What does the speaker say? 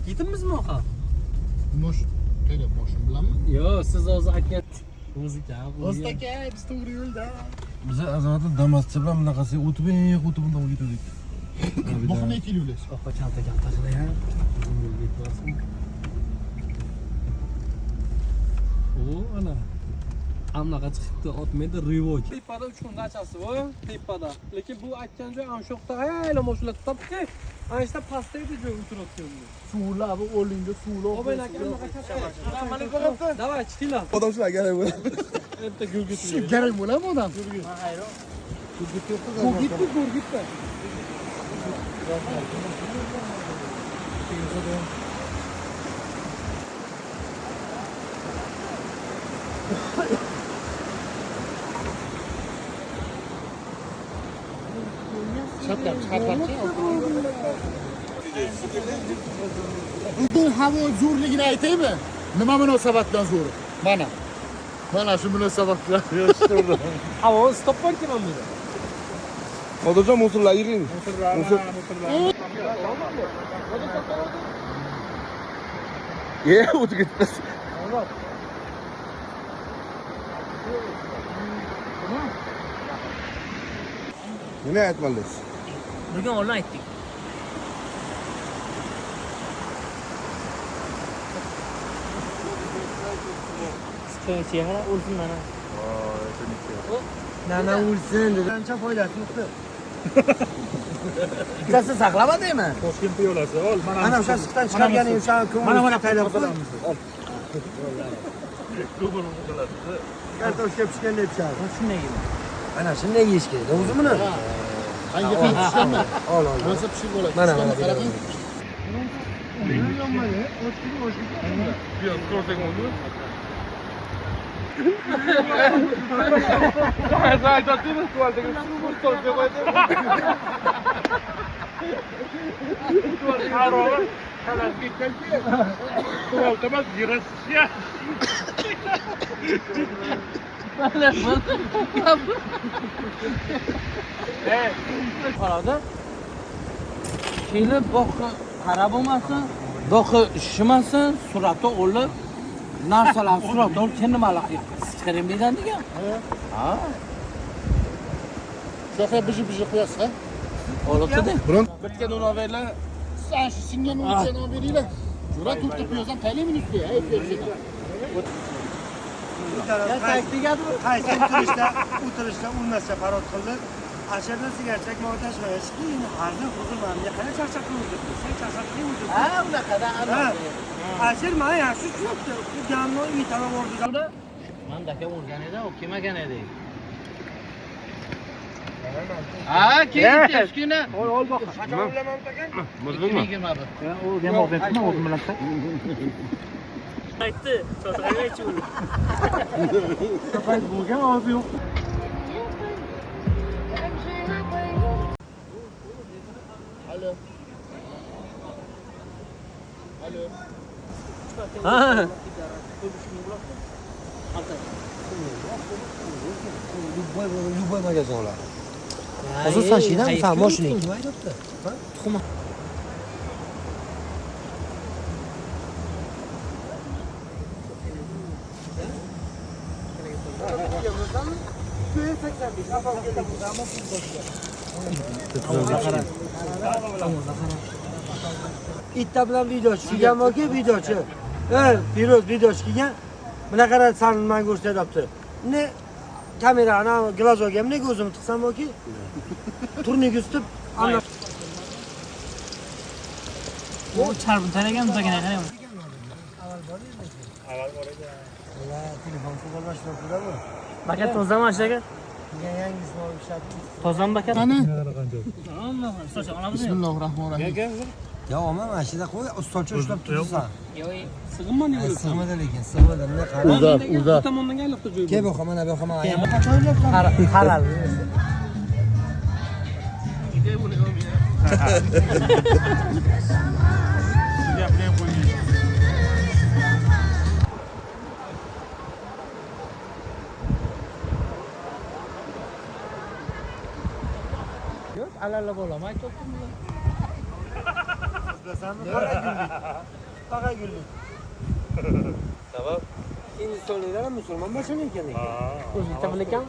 Yetibmizmi oqa? Mosh bilanmi? Yo'q, siz o'zi aytgan o'zika. O'ztaka, biz to'g'ri yo'lda. Biz azamatni Damas'cha bilan bunaqasi o'tib bundan ketdik. Muhim etiluvlar. Oqa kalta qilay ha. O ana. Amnaqa chiqibdi, otmaydi rivoj. Tepada 3 kunda achasi bu, tepada. Lekin bu aytgan joy ana shu yoqda ayla mashina tutibdi. Ana ishda pastda edi joy o'tirayotgandi. Suvlar bu o'linga suvlar. Obay aka anaqa katta. Davay, chiqinglar. Odamlar kerak bo'ladi. Bitta gulga Shu kerak bo'ladimi odam? Ha, hayron. Gurgitmi? Bugun havo zo'rligini aytaymi? Nima munosabatdan zo'r? Mana shu munosabat bilan yo'shtirdim. Havo stop borki mana bu. Xotirjam musullar yiring. Ye, o'tib ketdi. Nima aytmadingiz? Bugun oldin aytdik. Chegara o'lsin mana. Nana o'lsin dedi. Qancha foydasi yo'qdi. Bittasi saqlamadingmi? Toshkent piyolasi ol. Mana o'sha siqdan chiqarganing o'sha ko'ngilga taylab qo'y. Kartoshka pishgan deb chiqadi. Shunday yeyman. Mana shunday yeyish kerak. O'zi buni. Hangi qilib pishganmi? Ol. Nasıl pishib bo'ladi? Mana qarang. Biraz korkak oldu. Zaten tatlıyız tuvaldeki korkak oldu. Harora. Hemen gitken ki. Tuvaltamaz giresiz. Qarada. Kelib boqqa qarab olmasin, boqqa ishimasin, suratga olib, narsalar suratga olib nimalar chiqaring degandiga. Ha. Zafer bizi qo'yasiz, ha? Olibdi-da. Bitgan unoverlar. Sen şu singan o'lchani olib beringlar. Jo'ra turtib qo'yasam taylaymi ustiga? Ayb bersin. Qaysi o'tirishda unmasa parod qildi. Asharda sigaret chekmoq tashlaysiz. Keyin harni huzurmanga qancha charchab o'tirdi. Sen charchabding o'tirdi. Ha, unaqada Ashar mana yaxshi tushibdi. Bu gamni yetara bordi. Men daka o'rgan edi, u kelmagan edi. Ha, keyin tezkina. Ol boq. Qachon o'ylamam ekan? Muzbimi? U demoq debmi o'zim bilan. Aytdi, cho'tagaychi uni. Qayt bo'lgan o'zi yo'q. Alo. Ha. Любой magazin oladi. Hozir sen shiydan sen mashina kim haydabdi? Tuxum. İtta bilan video chiqgan yoki videochi. Firuz video chiqgan. Buna qarab san menga ko'rsatyapti. Ne kamerani glaz olgan, nega o'zimni tiqsam yoki? Turnik ustib ana Bu charbun tanagan mutagan qarang. telefon qo'llanishni ko'radi. Bakat tozaman ishlaga. Yangisini olib ishlatdik. Tozam bakat. Qani? Socha olamiz. Bismillahirrohmanirrohim. Ya ama mashina qo'y, ustolcha ushlab turibsan. Yo'q, sig'inma ne bo'lsa. Sig'madi lekin, sig'madi. Ne qarab. Uzab. Bu tomondan kelibdi joy. Kel bu mana bu mana. Qachon o'ylabsan? Qaral. Alalla bo'laman, aytibdim. qilasanmi? Qara gullik. Qara gullik. Tamam. Hindistonliklar ham musulmon boshlangan ekan. O'zi tabilekan.